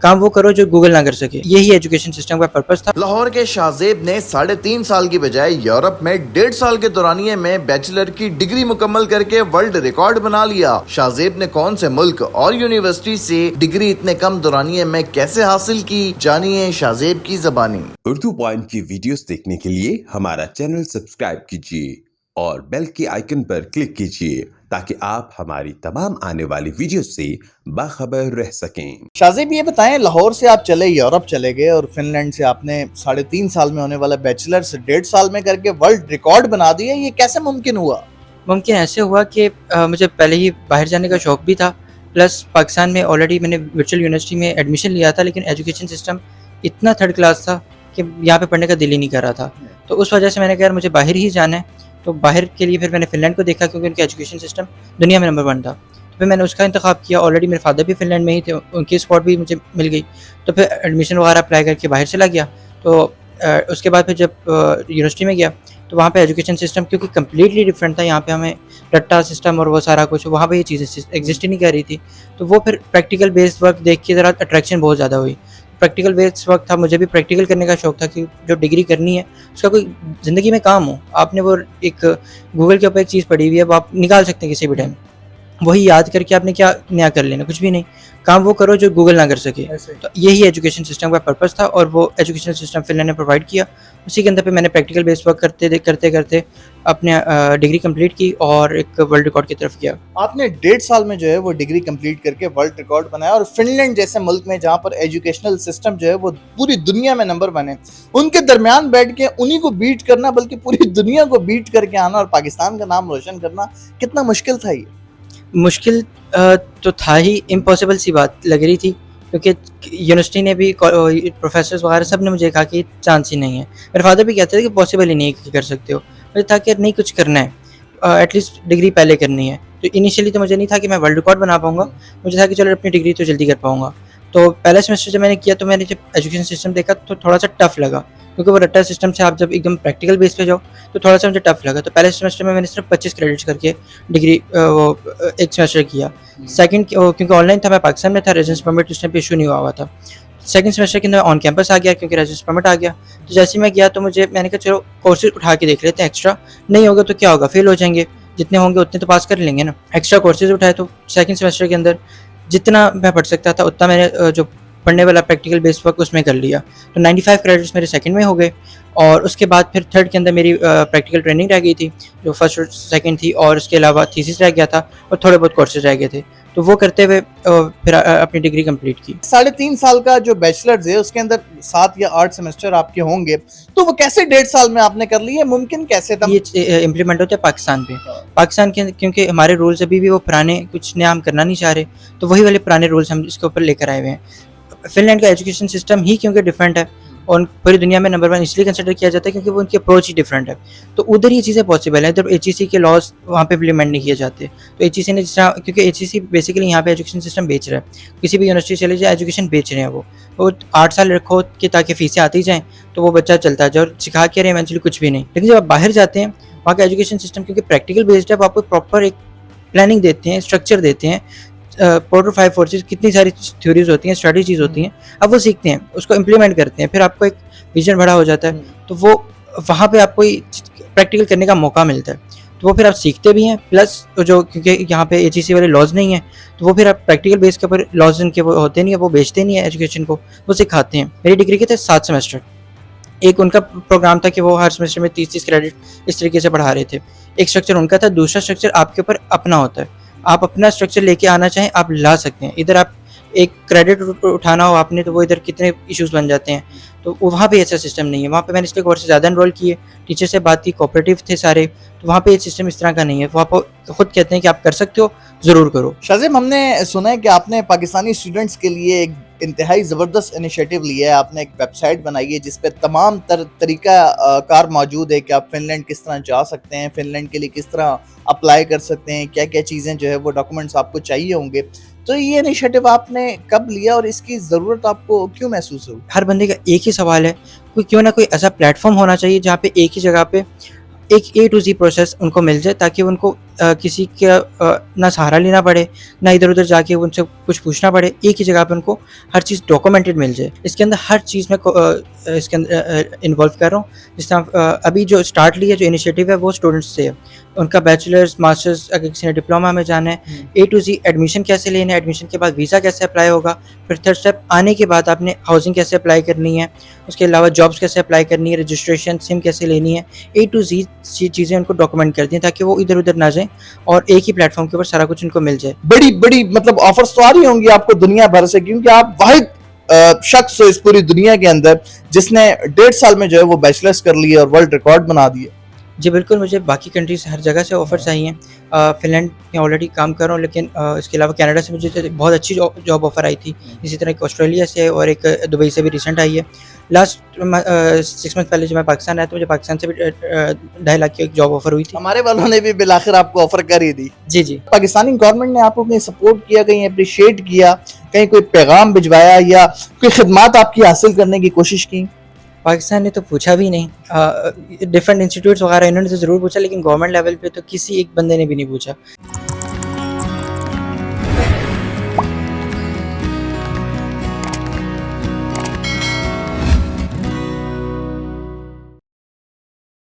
काम वो करो जो गूगल ना कर सके। यही एजुकेशन सिस्टम का पर्पस था। लाहौर के शाहजेब ने 3.5 साल की बजाय यूरोप में 1.5 साल के दौरानिये में बैचलर की डिग्री मुकम्मल करके वर्ल्ड रिकॉर्ड बना लिया। शाहजेब ने कौन से मुल्क और यूनिवर्सिटी से डिग्री इतने कम दौरानिये में कैसे हासिल की, जानिए शाहजेब की ज़बानी। उर्दू पॉइंट की वीडियोस देखने के लिए हमारा चैनल सब्सक्राइब कीजिए और बेल के आइकन पर क्लिक कीजिए ताकि आप हमारी तमाम आने वाली वीडियो से बाखबर रह सकें। शाहजेब ये बताएं, लाहौर से आप चले यूरोप चले गए और फिनलैंड से आपने 3.5 साल में होने वाला बैचलर से 1.5 साल में करके वर्ल्ड रिकॉर्ड बना दिया। ये कैसे मुमकिन हुआ? मुमकिन ऐसे हुआ कि मुझे पहले ही बाहर जाने का शौक़ भी था, प्लस पाकिस्तान में ऑलरेडी मैंने वर्चुअल यूनिवर्सिटी में एडमिशन लिया था, लेकिन एजुकेशन सिस्टम इतना थर्ड क्लास था कि यहाँ पे पढ़ने का दिल ही नहीं कर रहा था। तो उस वजह से मैंने कहा यार मुझे बाहर ही जाना है। तो बाहर के लिए फिर मैंने फ़िनलैंड को देखा क्योंकि उनका एजुकेशन सिस्टम दुनिया में नंबर 1 था। तो फिर मैंने उसका इंतखाब किया। ऑलरेडी मेरे फादर भी फ़िनलैंड में ही थे, उनकी स्पॉट भी मुझे मिल गई। तो फिर एडमिशन वगैरह अप्लाई करके बाहर चला गया। तो उसके बाद फिर जब यूनिवर्सिटी में गया तो वहाँ पे एजुकेशन सिस्टम क्योंकि कम्प्लीटली डिफरेंट था। यहाँ पे हमें रट्टा सिस्टम और वो सारा कुछ, वहाँ पे ये चीज़ें एग्जिस्ट ही नहीं कर रही थी। तो वो फिर प्रैक्टिकल बेस्ड वर्क देख के ज़रा अट्रैक्शन बहुत ज़्यादा हुई। प्रैक्टिकल बेस्ड वर्क था, मुझे भी प्रैक्टिकल करने का शौक़ था कि जो डिग्री करनी है उसका कोई ज़िंदगी में काम हो। आपने वो एक गूगल के ऊपर एक चीज़ पढ़ी हुई है, वो आप निकाल सकते हैं किसी भी टाइम। वही याद करके आपने क्या नया कर लेना, कुछ भी नहीं। काम वो करो जो गूगल ना कर सके। तो यही एजुकेशन सिस्टम का पर्पस था और वो एजुकेशन सिस्टम फिनलैंड ने प्रोवाइड किया। उसी के अंदर पे मैंने प्रैक्टिकल बेस्ड वर्क करते अपने डिग्री कंप्लीट की और एक वर्ल्ड रिकॉर्ड की तरफ गया। आपने 1.5 साल में जो है वो डिग्री कंप्लीट करके वर्ल्ड रिकॉर्ड बनाया और फिनलैंड जैसे मुल्क में जहाँ पर एजुकेशनल सिस्टम जो है वो पूरी दुनिया में नंबर 1 है, उनके दरमियान बैठ के उन्हीं को बीट करना, बल्कि पूरी दुनिया को बीट करके आना और पाकिस्तान का नाम रोशन करना कितना मुश्किल था? ये मुश्किल तो था ही, इम्पॉसिबल सी बात लग रही थी क्योंकि यूनिवर्सिटी ने भी, प्रोफेसर्स वगैरह सब ने मुझे कहा कि चांस ही नहीं है। मेरे फादर भी कहते थे कि पॉसिबल ही नहीं है कि कर सकते हो। मुझे था कि नहीं, कुछ करना है, एटलीस्ट डिग्री पहले करनी है। तो इनिशियली तो मुझे नहीं था कि मैं वर्ल्ड रिकॉर्ड बना पाऊँगा, मुझे था कि चलो अपनी डिग्री तो जल्दी कर पाऊँगा। तो पहला सेमेस्टर जब मैंने किया तो मैंने जब एजुकेशन सिस्टम देखा तो थोड़ा सा टफ लगा क्योंकि वो रट्टा सिस्टम से आप जब एकदम प्रैक्टिकल बेस पे जाओ तो थोड़ा सा मुझे टफ लगा। तो पहले सेमेस्टर में मैंने सिर्फ 25 क्रेडिट्स करके डिग्री एक सेमेस्टर किया। सेकंड क्योंकि ऑनलाइन था, मैं पाकिस्तान में था, रेजिडेंस परमिट उस टाइम पे इशू नहीं हुआ था। सेकंड सेमेस्टर के अंदर ऑन कैंपस आ गया क्योंकि रेजिडेंस परमिट आ गया। तो जैसे ही मैं गया तो मैंने कहा चलो कोर्सेज उठा के देख लेते हैं, एक्स्ट्रा नहीं होगा तो क्या होगा, फेल हो जाएंगे, जितने होंगे उतने तो पास कर लेंगे ना। एक्स्ट्रा कोर्सेज उठाए तो सेकंड सेमेस्टर के अंदर जितना मैं पढ़ सकता था उतना मैंने जो पढ़ने वाला प्रैक्टिकल बेस्ड वर्क उसमें कर लिया। तो 95 क्रेडिट्स मेरे सेकंड में हो गए और उसके बाद फिर थर्ड के अंदर मेरी प्रैक्टिकल ट्रेनिंग रह गई थी जो फर्स्ट और सेकंड थी, और उसके अलावा थीसिस रह गया था और थोड़े बहुत कोर्सेज रह गए थे। तो वो करते हुए फिर अपनी डिग्री कंप्लीट की। 3.5 साल का जो बैचलर्स है उसके अंदर 7 या 8 सेमेस्टर आपके होंगे, तो वो कैसे 1.5 साल में आपने कर लिए? मुमकिन कैसे था? ये इम्प्लीमेंट होते हैं पाकिस्तान पे। पाकिस्तान के क्योंकि हमारे रूल्स अभी भी वो पुराने, कुछ नया हम करना नहीं चाह रहे, तो वही वाले पुराने रूल्स हम इसके ऊपर लेकर आए हुए हैं। फिनलैंड का एजुकेशन सिस्टम ही क्योंकि डिफरेंट है और पूरी दुनिया में नंबर 1 इसलिए कंसिडर किया जाता है क्योंकि वो उनकी अप्रोच ही डिफरेंट है। तो उधर ये चीज़ें पॉसिबल हैं, जब एचईसी के लॉज वहाँ पे इम्प्लीमेंट नहीं किए जाते। तो एचईसी ने जिस तरह, क्योंकि एचईसी बेसिकली यहाँ पे एजुकेशन सिस्टम बेच रहा है, किसी भी यूनिवर्सिटी चले जाए एजुकेशन बेच रहे हैं वो 8 साल रखो कि ताकि फीसें आती जाएँ तो वो बच्चा चलता जाए और सिखा के रहे इवेंचुअली कुछ भी नहीं। लेकिन जब आप बाहर जाते हैं वहाँ का एजुकेशन सिस्टम क्योंकि प्रैक्टिकल बेस्ड है, वो आपको प्रॉपर एक प्लानिंग देते हैं, स्ट्रक्चर देते हैं, 4 to 5 फोर्सेज, कितनी सारी थ्योरीज होती हैं, स्ट्रेटजीज होती हैं, अब वो सीखते हैं, उसको इम्प्लीमेंट करते हैं, फिर आपको एक विजन बड़ा हो जाता है। तो वो वहाँ पे आपको प्रैक्टिकल करने का मौका मिलता है, तो वो फिर आप सीखते भी हैं। प्लस जो क्योंकि यहाँ पे एचईसी वाले लॉज नहीं है तो वो फिर आप प्रैक्टिकल बेस के ऊपर लॉज इनके वो होते नहीं है, वो बेचते नहीं है एजुकेशन को, वो सिखाते हैं। मेरी डिग्री के थे 7 सेमेस्टर। एक उनका प्रोग्राम था कि वो हर सेमेस्टर में 30-30 क्रेडिट इस तरीके से पढ़ा रहे थे। एक स्ट्रक्चर उनका था, दूसरा स्ट्रक्चर आपके ऊपर अपना होता है। आप अपना स्ट्रक्चर लेके आना चाहें आप ला सकते हैं। इधर आप एक क्रेडिट उठाना हो आपने तो वो इधर कितने इश्यूज बन जाते हैं, तो वहाँ पे ऐसा सिस्टम नहीं है। वहाँ पे मैंने इसलिए कोर्स ज़्यादा एनरोल किए, टीचर से बात की, कोऑपरेटिव थे सारे, तो वहाँ पे ये सिस्टम इस तरह का नहीं है। वहाँ पर खुद कहते हैं कि आप कर सकते हो, ज़रूर करो। शाहजेब, हमने सुना है कि आपने पाकिस्तानी स्टूडेंट्स के लिए एक इंतहाई ज़बरदस्त इनिशिएटिव लिया है। आपने एक वेबसाइट बनाई है जिस पे तमाम तरीका कार मौजूद है कि आप फिनलैंड किस तरह जा सकते हैं, फिनलैंड के लिए किस तरह अप्लाई कर सकते हैं, क्या क्या चीज़ें जो है वो डॉक्यूमेंट्स आपको चाहिए होंगे। तो ये इनिशिएटिव आपने कब लिया और इसकी ज़रूरत आपको क्यों महसूस हुई? हर बंदे का एक ही सवाल है, क्यों ना कोई ऐसा प्लेटफॉर्म होना चाहिए जहाँ पे एक ही जगह पे एक A to Z प्रोसेस उनको मिल जाए ताकि उनको किसी का ना सहारा लेना पड़े, ना इधर-उधर जाके उनसे कुछ पूछना पड़े, एक ही जगह पे उनको हर चीज़ डॉक्यूमेंटेड मिल जाए। इसके अंदर हर चीज़ में इसके अंदर इन्वॉल्व कर रहा हूँ। जिस तरह अभी जो स्टार्ट लिया, जो इनिशिएटिव है वो स्टूडेंट्स से है। उनका बैचलर्स, मास्टर्स, अगर किसी ने डिप्लोमा में जाना है, ए टू ज़ेड एडमिशन कैसे लेना है, एडमिशन के बाद वीज़ा कैसे अप्लाई होगा, फिर थर्ड स्टेप आने के बाद आपने हाउसिंग कैसे अप्लाई करनी है, उसके अलावा जॉब्स कैसे अप्लाई करनी है, रजिस्ट्रेशन, सिम कैसे लेनी है, ए टू ज़ेड चीज़ें उनको डॉक्यूमेंट कर दें ताकि वो इधर-उधर ना जाएँ और एक ही प्लेटफॉर्म के ऊपर सारा कुछ उनको मिल जाए। बड़ी मतलब ऑफर्स तो आ रही होंगी आपको दुनिया भर से, क्योंकि आप वाहिद शख्स हो इस पूरी दुनिया के अंदर जिसने 1.5 साल में जो है वो बैचलर्स कर लिए और वर्ल्ड रिकॉर्ड बना दिए। जी बिल्कुल, मुझे बाकी कंट्रीज़ हर जगह से ऑफ़र्स आई हैं। फ़िनलैंड में ऑलरेडी काम कर रहा हूँ, लेकिन इसके अलावा कनाडा से मुझे बहुत अच्छी जॉब ऑफ़र आई थी। इसी तरह एक ऑस्ट्रेलिया से और एक दुबई से भी रिसेंट आई है। लास्ट 6 मंथ पहले जब मैं पाकिस्तान आया तो मुझे पाकिस्तान से भी 2.5 लाख की एक जॉब ऑफ़र हुई थी। हमारे वालों ने भी बिलाखिर आपको ऑफर कर ही दी। जी, जी। पाकिस्तानी गवर्नमेंट ने आपको कहीं सपोर्ट किया, कहीं अप्रिशिएट किया, कहीं कोई पैगाम भिजवाया या कोई खिदमात आपकी हासिल करने की कोशिश की? पाकिस्तान ने तो पूछा भी नहीं। डिफरेंट इंस्टीट्यूट्स वगैरह इन्होंने तो ज़रूर पूछा, लेकिन गवर्नमेंट लेवल पे तो किसी एक बंदे ने भी नहीं पूछा।